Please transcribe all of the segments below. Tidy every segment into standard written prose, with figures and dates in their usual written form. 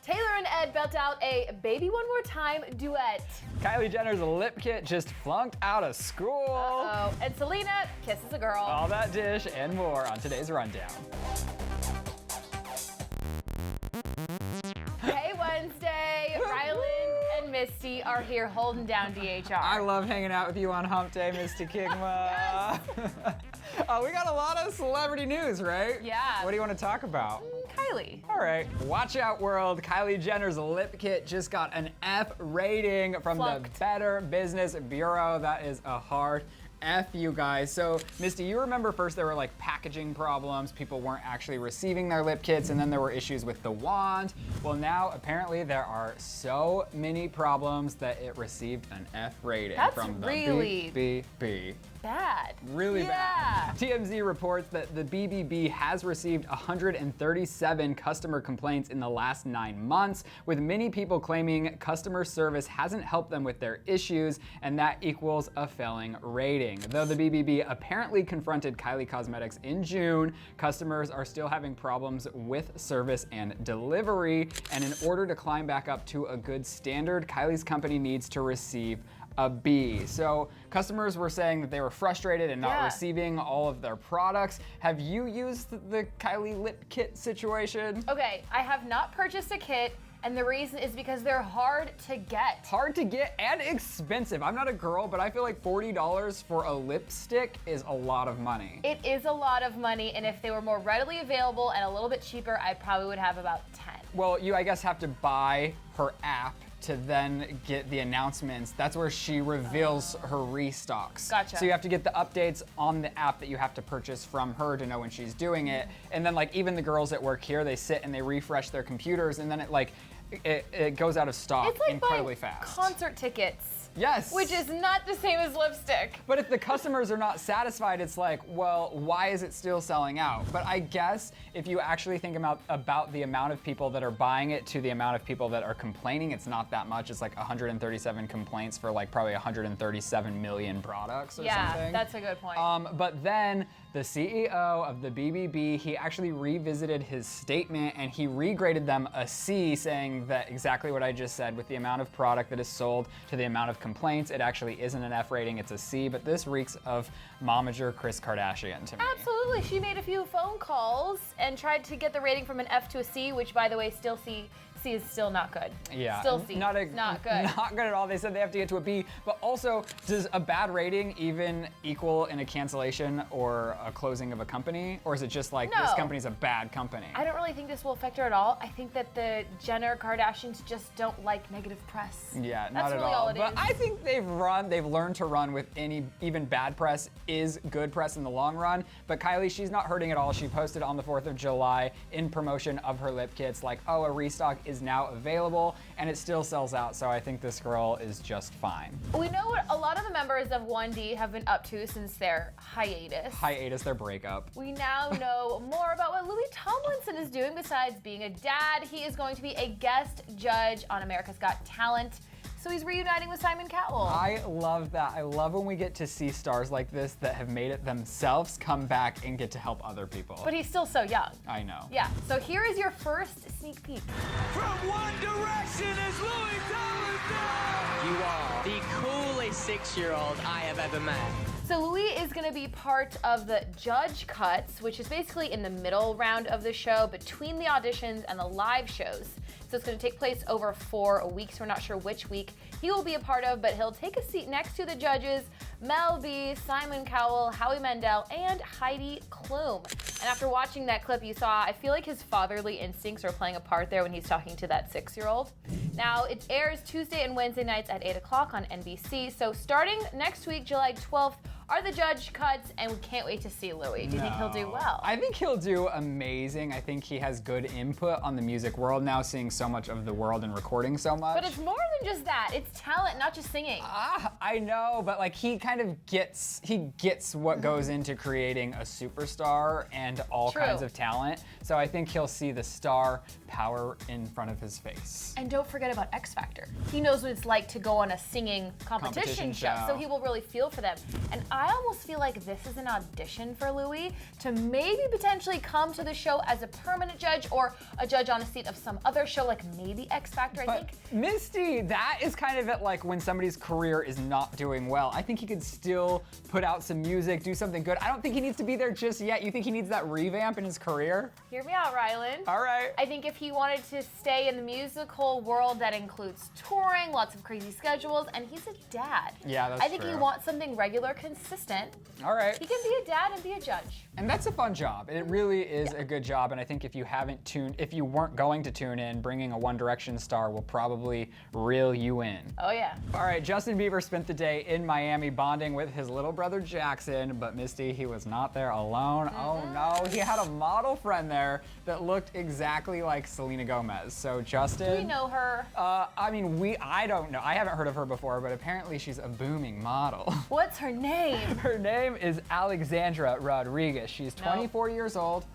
Taylor and Ed belt out a Baby One More Time duet. Kylie Jenner's lip kit just flunked out of school. Uh-oh. And Selena kisses a girl. All that dish and more on today's Rundown. Hey, Wednesday. Ryland and Misty are here holding down DHR. I love hanging out with you on Hump Day, Misty Kigma. We got a lot of celebrity news, right? Yeah. What do you want to talk about? Kylie. All right. Watch out, world. Kylie Jenner's lip kit just got an F rating from the Better Business Bureau. That is a hard F, you guys. So, Misty, you remember first there were like packaging problems. People weren't actually receiving their lip kits, and then there were issues with the wand. Well, now apparently there are so many problems that it received an F rating from the really BBB. Bad. Really bad. TMZ reports that the BBB has received 137 customer complaints in the last 9 months, with many people claiming customer service hasn't helped them with their issues, and that equals a failing rating. Though the BBB apparently confronted Kylie Cosmetics in June, customers are still having problems with service and delivery, and in order to climb back up to a good standard, Kylie's company needs to receive a B. So customers were saying that they were frustrated and not receiving all of their products. Have you used the Kylie lip kit situation? Okay, I have not purchased a kit, and the reason is because they're hard to get. Hard to get and expensive. I'm not a girl, but I feel like $40 for a lipstick is a lot of money. It is a lot of money, and if they were more readily available and a little bit cheaper, I probably would have about 10. Well, you, I guess, have to buy her app to then get the announcements. That's where she reveals her restocks. Gotcha. So you have to get the updates on the app that you have to purchase from her to know when she's doing it. And then like even the girls at work here, they sit and they refresh their computers, and then it goes out of stock it's like incredibly buying fast. Concert tickets. Yes. Which is not the same as lipstick. But if the customers are not satisfied, it's like, well, why is it still selling out? But I guess if you actually think about the amount of people that are buying it to the amount of people that are complaining, it's not that much. It's like 137 complaints for like probably 137 million products or something. Yeah, that's a good point. But then the CEO of the BBB, he actually revisited his statement and he regraded them a C, saying that exactly what I just said, with the amount of product that is sold to the amount of complaints, it actually isn't an F rating, it's a C, but this reeks of momager Kris Kardashian to me. Absolutely, she made a few phone calls and tried to get the rating from an F to a C, which by the way, still C is still not good. Yeah, still C, not good. Not good at all. They said they have to get to a B, but also, does a bad rating even equal in a cancellation or a closing of a company? Or is it just like, this company's a bad company? I don't really think this will affect her at all. I think that the Jenner Kardashians just don't like negative press. Yeah, That's not at really all. it But is. I think they've learned to run with even bad press is good press in the long run. But Kylie, she's not hurting at all. She posted on the 4th of July in promotion of her lip kits like, oh, a restock is now available, and it still sells out. So I think this girl is just fine. We know what a lot of the members of 1D have been up to since their hiatus. Their breakup. We now know more about what Louis Tomlinson is doing besides being a dad. He is going to be a guest judge on America's Got Talent. So he's reuniting with Simon Cowell. I love that. I love when we get to see stars like this that have made it themselves come back and get to help other people. But he's still so young. I know. Yeah, so here is your first sneak peek. From One Direction is Louis Tomlinson! You are the coolest 6-year-old I have ever met. So Louis is gonna be part of the Judge Cuts, which is basically in the middle round of the show between the auditions and the live shows. So it's gonna take place over 4 weeks. We're not sure which week he will be a part of, but he'll take a seat next to the judges, Mel B, Simon Cowell, Howie Mandel, and Heidi Klum. And after watching that clip you saw, I feel like his fatherly instincts are playing a part there when he's talking to that 6-year-old. Now, it airs Tuesday and Wednesday nights at 8 o'clock on NBC. So starting next week, July 12th, are the Judge Cuts, and we can't wait to see Louis. Do you think he'll do well? I think he'll do amazing. I think he has good input on the music world now, seeing so much of the world and recording so much. But it's more than just that. It's talent, not just singing. I know, but like he kind of gets what goes into creating a superstar and all kinds of talent. So I think he'll see the star power in front of his face. And don't forget about X Factor. He knows what it's like to go on a singing competition show, so he will really feel for them. And I almost feel like this is an audition for Louis to maybe potentially come to the show as a permanent judge or a judge on a seat of some other show, like maybe X Factor, I think. Misty, that is kind of it, like when somebody's career is not doing well. I think he could still put out some music, do something good. I don't think he needs to be there just yet. You think he needs that revamp in his career? Hear me out, Ryland. All right. I think if he wanted to stay in the musical world that includes touring, lots of crazy schedules, and he's a dad. Yeah, that's I think true. he wants something regular, consistent. All right. He can be a dad and be a judge. And that's a fun job. It really is a good job. And I think if you weren't going to tune in, bringing a One Direction star will probably reel you in. Oh yeah. All right, Justin Bieber spent the day in Miami bonding with his little brother Jackson, but Misty, he was not there alone. Oh no, he had a model friend there that looked exactly like Selena Gomez. So Justin. Do we know her? I don't know. I haven't heard of her before, but apparently she's a booming model. What's her name? Her name is Alexandra Rodriguez. She's 24 years old.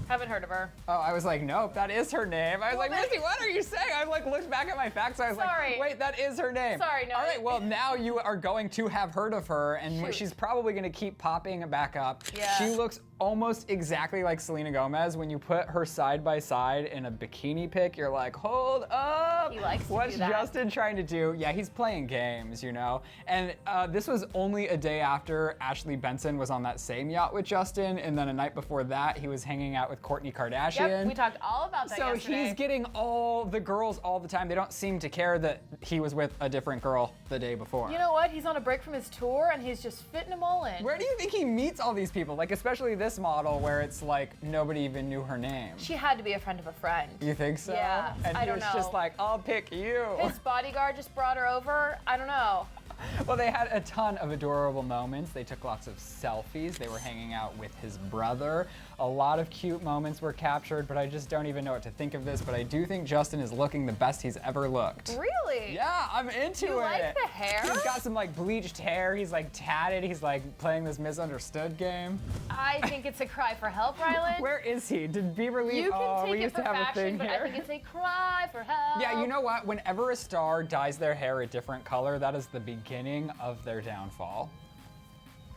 Haven't heard of her. Oh, I was like, nope, that is her name. I was like, Misty, what are you saying? I like looked back at my facts. I was like, wait, that is her name. Sorry, no. All right, well, now you are going to have heard of her, and she's probably going to keep popping back up. Yeah. She looks almost exactly like Selena Gomez. When you put her side by side in a bikini pic, you're like, hold up. He likes to What's do that. Justin trying to do? Yeah, he's playing games, you know? And this was only a day after Ashley Benson was on that same yacht with Justin, and then a night before that, he was hanging out with Kourtney Kardashian. Yep, we talked all about that yesterday. So he's getting all the girls all the time. They don't seem to care that he was with a different girl the day before. You know what? He's on a break from his tour and he's just fitting them all in. Where do you think he meets all these people? Like, especially this model where it's like nobody even knew her name. She had to be a friend of a friend. You think so? Yeah, And I he don't was know. just like, I'll pick you. His bodyguard just brought her over. I don't know. Well, they had a ton of adorable moments. They took lots of selfies. They were hanging out with his brother. A lot of cute moments were captured, but I just don't even know what to think of this. But I do think Justin is looking the best he's ever looked. Really? Yeah, I'm into it. You like the hair? He's got some like bleached hair. He's like tatted. He's like playing this misunderstood game. I think it's a cry for help, Ryland. Where is he? Did Bieber leave? You can we take it used for to have a fashion, thing but here. I think it's a cry for help. Yeah, you know what? Whenever a star dyes their hair a different color, that is the beginning of their downfall.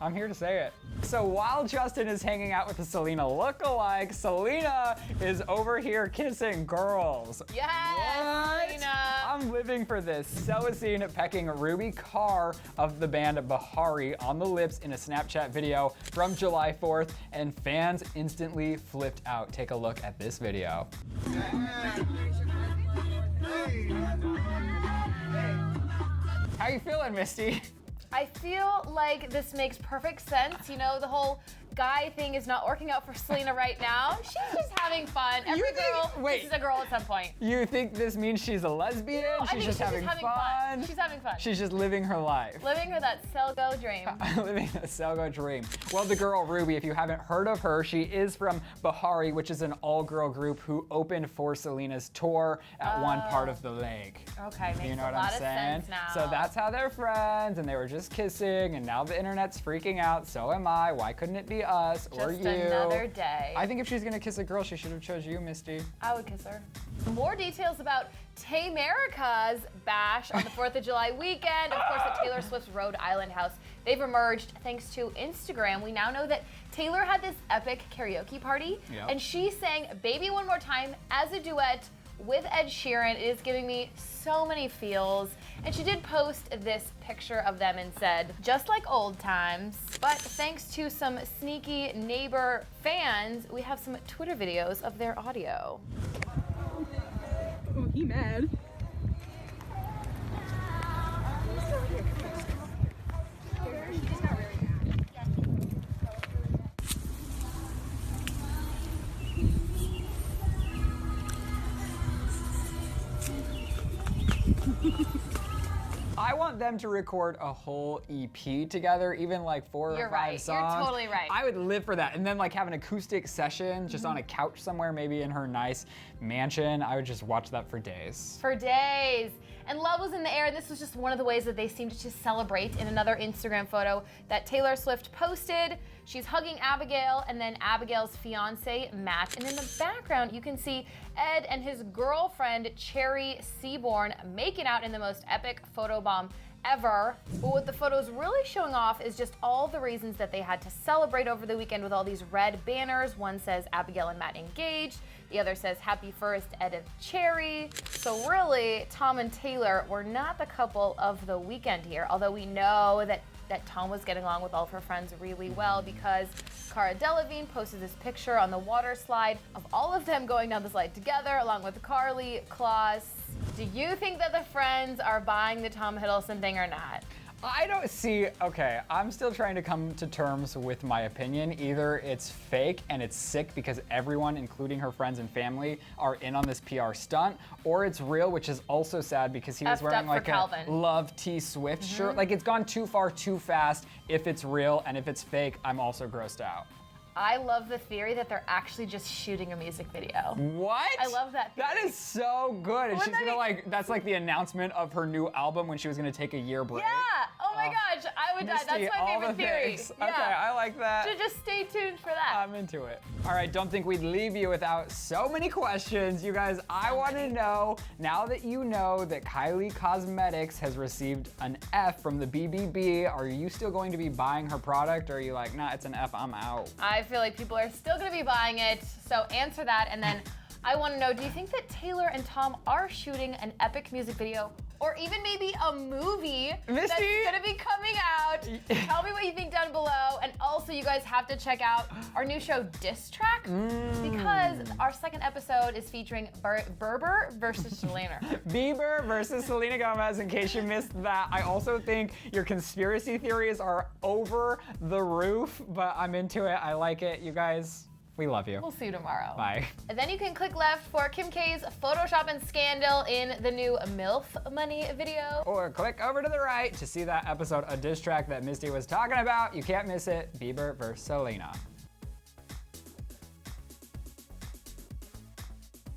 I'm here to say it. So while Justin is hanging out with the Selena lookalike, Selena is over here kissing girls. Yes, What? Selena. I'm living for this. So is seen pecking Ruby Carr of the band Bahari on the lips in a Snapchat video from July 4th, and fans instantly flipped out. Take a look at this video. How you feeling, Misty? I feel like this makes perfect sense. You know, the whole guy thing is not working out for Selena right now. She's just having fun. Every girl kisses a girl at some point. You think this means she's a lesbian? No, I think She's just having fun. She's having fun. She's just living her life. Living her that Selgo dream. Living a Selgo dream. Well, the girl Ruby, if you haven't heard of her, she is from Bahari, which is an all-girl group who opened for Selena's tour at one part of the lake. Okay, makes You know a what lot I'm of saying? sense now. So that's how they're friends, and they were just kissing, and now the internet's freaking out. So am I. Why couldn't it be us or Just you? another day. I think if she's gonna kiss a girl, she should have chose you, Misty. I would kiss her. More details about Taymerica's bash on the 4th of July weekend. Of course, at Taylor Swift's Rhode Island house. They've emerged thanks to Instagram. We now know that Taylor had this epic karaoke party, and she sang Baby One More Time as a duet with Ed Sheeran. It is giving me so many feels. And she did post this picture of them and said, just like old times. But thanks to some sneaky neighbor fans, we have some Twitter videos of their audio. Oh, he mad. I want them to record a whole EP together, even like 4 You're or 5 right. songs. You're totally right. I would live for that. And then like have an acoustic session just on a couch somewhere, maybe in her nice mansion. I would just watch that for days. For days. And love was in the air, and this was just one of the ways that they seemed to celebrate in another Instagram photo that Taylor Swift posted. She's hugging Abigail and then Abigail's fiance, Matt. And in the background, you can see Ed and his girlfriend, Cherry Seaborn, making out in the most epic photobomb ever. But what the photo's really showing off is just all the reasons that they had to celebrate over the weekend with all these red banners. One says Abigail and Matt engaged. The other says happy first Ed and Cherry. So really, Tom and Taylor were not the couple of the weekend here, although we know that Tom was getting along with all of her friends really well because Cara Delevingne posted this picture on the water slide of all of them going down the slide together along with Carly Claus. Do you think that the friends are buying the Tom Hiddleston thing or not? I don't see, okay, I'm still trying to come to terms with my opinion. Either it's fake and it's sick because everyone, including her friends and family, are in on this PR stunt, or it's real, which is also sad because he was wearing like a Love T Swift shirt. Like, it's gone too far too fast if it's real, and if it's fake, I'm also grossed out. I love the theory that they're actually just shooting a music video. What? I love that theory. That is so good. And she's gonna that's like the announcement of her new album when she was gonna take a year break. Yeah. Oh my gosh, I would die. That's my favorite theory. Yeah. Okay, I like that. So just stay tuned for that. I'm into it. All right, don't think we'd leave you without so many questions. You guys, I want to know, now that you know that Kylie Cosmetics has received an F from the BBB, are you still going to be buying her product, or are you like, nah, it's an F, I'm out? I feel like people are still going to be buying it, so answer that. And then I want to know, do you think that Taylor and Tom are shooting an epic music video, or even maybe a movie that's going to be coming out? Tell me what you think down below. And also, you guys have to check out our new show, Diss Track, because our second episode is featuring Bieber versus Selena. Bieber versus Selena Gomez, in case you missed that. I also think your conspiracy theories are over the roof, but I'm into it. I like it. You guys, we love you. We'll see you tomorrow. Bye. And then you can click left for Kim K's Photoshop and scandal in the new MILF Money video. Or click over to the right to see that episode of Diss Track that Misty was talking about. You can't miss it. Bieber versus Selena.